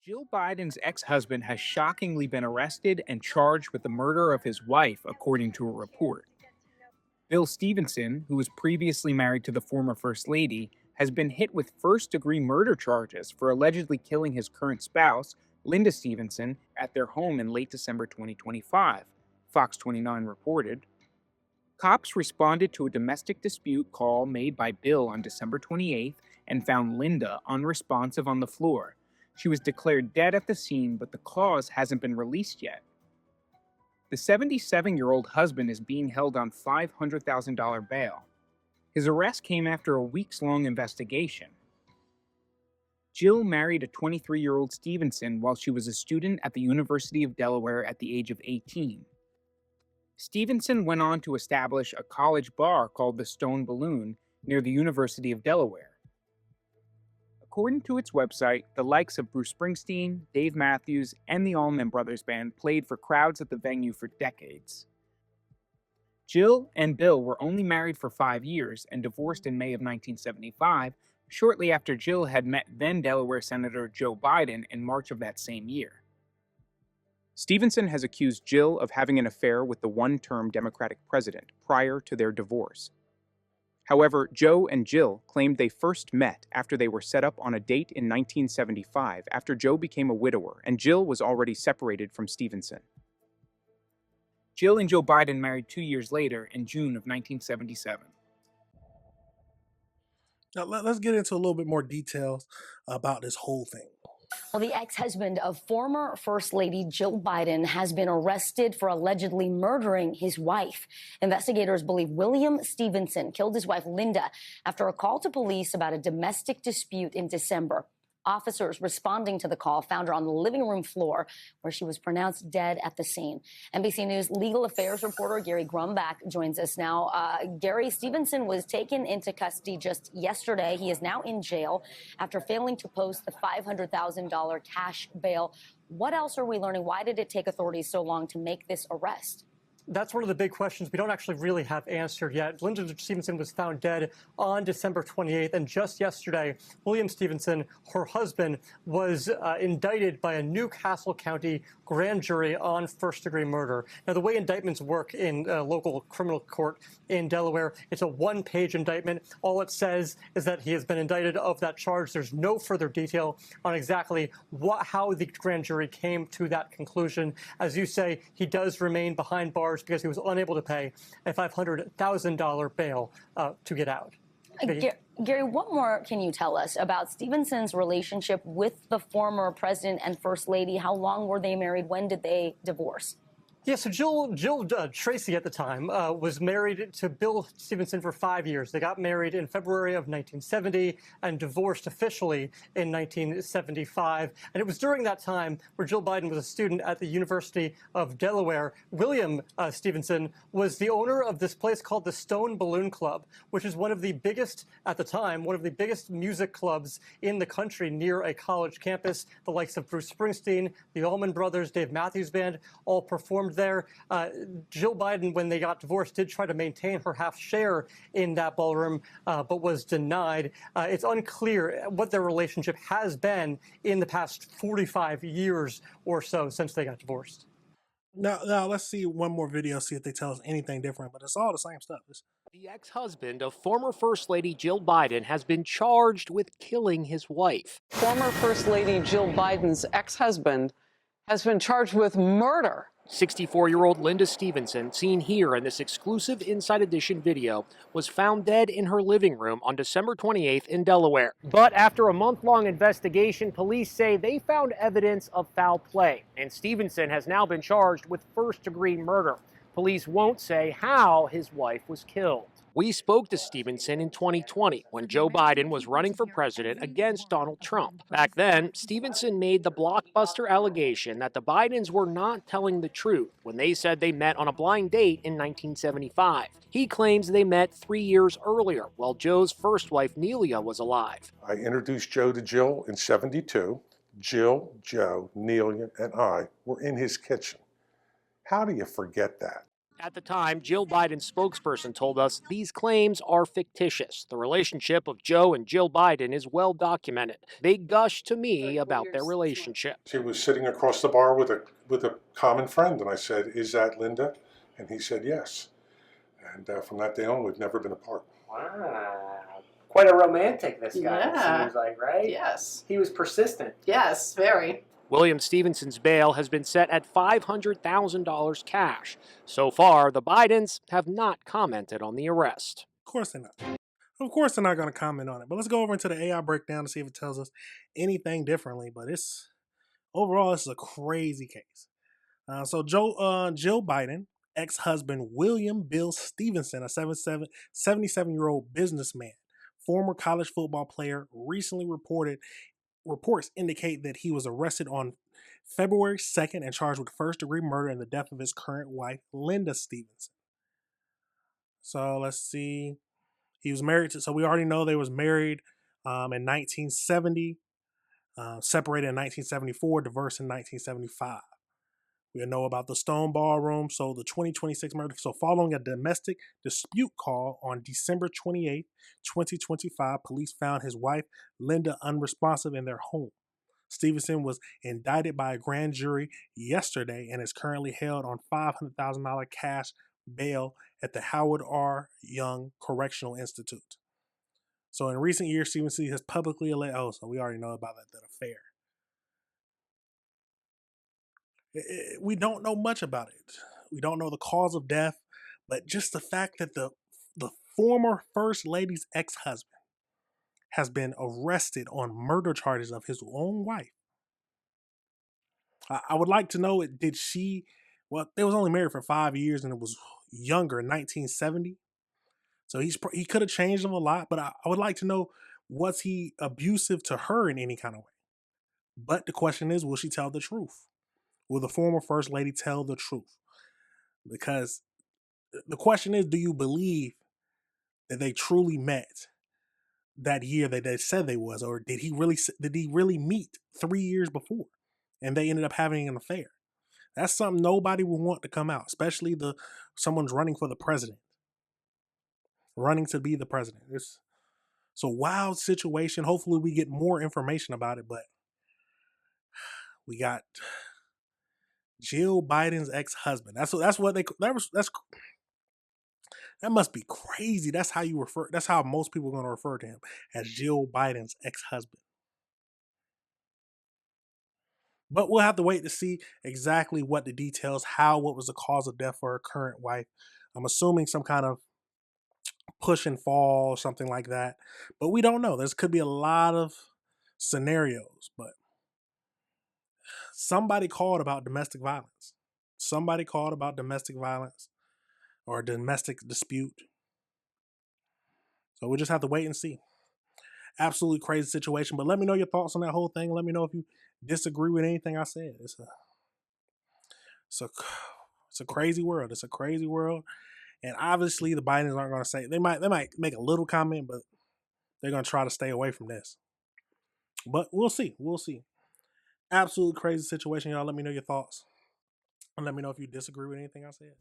Jill Biden's ex husband has shockingly been arrested and charged with the murder of his wife, according to a report. Bill Stevenson, who was previously married to the former First Lady, has been hit with first degree murder charges for allegedly killing his current spouse, Linda Stevenson, at their home in late December 2025, Fox 29 reported. Cops responded to a domestic dispute call made by Bill on December 28th and found Linda unresponsive on the floor. She was declared dead at the scene, but the cause hasn't been released yet. The 77-year-old husband is being held on $500,000 bail. His arrest came after a weeks-long investigation. Jill married a 23-year-old Stevenson while she was a student at the University of Delaware at the age of 18. Stevenson went on to establish a college bar called the Stone Balloon near the University of Delaware. According to its website, the likes of Bruce Springsteen, Dave Matthews, and the Allman Brothers Band played for crowds at the venue for decades. Jill and Bill were only married for 5 years and divorced in May of 1975, shortly after Jill had met then Delaware Senator Joe Biden in March of that same year. Stevenson has accused Jill of having an affair with the one-term Democratic president prior to their divorce. However, Joe and Jill claimed they first met after they were set up on a date in 1975 after Joe became a widower and Jill was already separated from Stevenson. Jill and Joe Biden married 2 years later in June of 1977. Now, let's get into a little bit more details about this whole thing. Well, the ex-husband of former First Lady Jill Biden has been arrested for allegedly murdering his wife. Investigators believe William Stevenson killed his wife Linda after a call to police about a domestic dispute in December. Officers responding to the call found her on the living room floor where she was pronounced dead at the scene. NBC News legal affairs reporter Gary Grumbach joins us now. Gary, Stevenson was taken into custody just yesterday. He is now in jail after failing to post the $500,000 cash bail. What else are we learning? Why did it take authorities so long to make this arrest? That's one of the big questions we don't actually really have answered yet. Linda Stevenson was found dead on December 28th, and just yesterday, William Stevenson, her husband, was indicted by a New Castle County grand jury on first-degree murder. Now, the way indictments work in local criminal court in Delaware, it's a one-page indictment. All it says is that he has been indicted of that charge. There's no further detail on exactly how the grand jury came to that conclusion. As you say, he does remain behind bars because he was unable to pay a $500,000 bail to get out. Gary, what more can you tell us about Stevenson's relationship with the former president and first lady? How long were they married? When did they divorce? Yeah, so Jill Tracy at the time was married to Bill Stevenson for 5 years. They got married in February of 1970 and divorced officially in 1975. And it was during that time where Jill Biden was a student at the University of Delaware. William Stevenson was the owner of this place called the Stone Balloon Club, which is one of the biggest, at the time, one of the biggest music clubs in the country near a college campus. The likes of Bruce Springsteen, the Allman Brothers, Dave Matthews Band all performed there. Jill Biden, when they got divorced, did try to maintain her half share in that ballroom, but was denied. It's unclear what their relationship has been in the past 45 years or so since they got divorced. Now let's see one more video, see if they tell us anything different, but it's all the same stuff. The ex-husband of former First Lady Jill Biden has been charged with killing his wife. Former First Lady Jill Biden's ex-husband has been charged with murder. 64-year-old Linda Stevenson, seen here in this exclusive Inside Edition video, was found dead in her living room on December 28th in Delaware. But after a month-long investigation, police say they found evidence of foul play, and Stevenson has now been charged with first-degree murder. Police won't say how his wife was killed. We spoke to Stevenson in 2020 when Joe Biden was running for president against Donald Trump. Back then, Stevenson made the blockbuster allegation that the Bidens were not telling the truth when they said they met on a blind date in 1975. He claims they met 3 years earlier while Joe's first wife, Nelia, was alive. I introduced Joe to Jill in '72. Jill, Joe, Nelia, and I were in his kitchen. How do you forget that? At the time, Jill Biden's spokesperson told us these claims are fictitious. The relationship of Joe and Jill Biden is well documented. They gushed to me about their relationship. She was sitting across the bar with a common friend, and I said, "Is that Linda?" And he said, "Yes." And from that day on, we've never been apart. Wow. Quite a romantic, this guy, Yeah. it seems like, right? Yes. He was persistent. Yes, very. William Stevenson's bail has been set at $500,000 cash. So far, the Bidens have not commented on the arrest. Of course they're not. Of course they're not going to comment on it. But let's go over into the AI breakdown to see if it tells us anything differently. But overall, this is a crazy case. So Jill Biden, ex-husband William Bill Stevenson, a 77-year-old businessman, former college football player, recently reports indicate that he was arrested on February 2nd and charged with first-degree murder in the death of his current wife, Linda Stevenson. So let's see. He was married so we already know they was married in 1970, separated in 1974, divorced in 1975. We know about the Stone Ballroom, so the 2026 murder. So following a domestic dispute call on December 28, 2025, police found his wife, Linda, unresponsive in their home. Stevenson was indicted by a grand jury yesterday and is currently held on $500,000 cash bail at the Howard R. Young Correctional Institute. So in recent years, Stevenson has publicly alleged, so we already know about that affair. We don't know much about it. We don't know the cause of death, but just the fact that the former First Lady's ex-husband has been arrested on murder charges of his own wife. I would like to know, they was only married for 5 years and it was younger in 1970. So he could have changed him a lot, but I would like to know, was he abusive to her in any kind of way? But the question is, will she tell the truth? Will the former First Lady tell the truth? Because the question is, do you believe that they truly met that year that they said they was, or did he really meet 3 years before and they ended up having an affair? That's something nobody will want to come out, especially someone's running for the president, running to be the president. It's a wild situation. Hopefully we get more information about it, but we got Jill Biden's ex-husband. That must be crazy. That's how most people are going to refer to him, as Jill Biden's ex-husband. But we'll have to wait to see exactly what the details, what was the cause of death for her current wife. I'm assuming some kind of push and fall or something like that. But we don't know. There could be a lot of scenarios, but somebody called about domestic violence. Somebody called about domestic violence or a domestic dispute. So we'll just have to wait and see. Absolutely crazy situation. But let me know your thoughts on that whole thing. Let me know if you disagree with anything I said. It's a crazy world. It's a crazy world. And obviously the Bidens aren't going to say, they might make a little comment, but they're going to try to stay away from this. But we'll see. We'll see. Absolutely crazy situation, y'all. Let me know your thoughts. And let me know if you disagree with anything I said.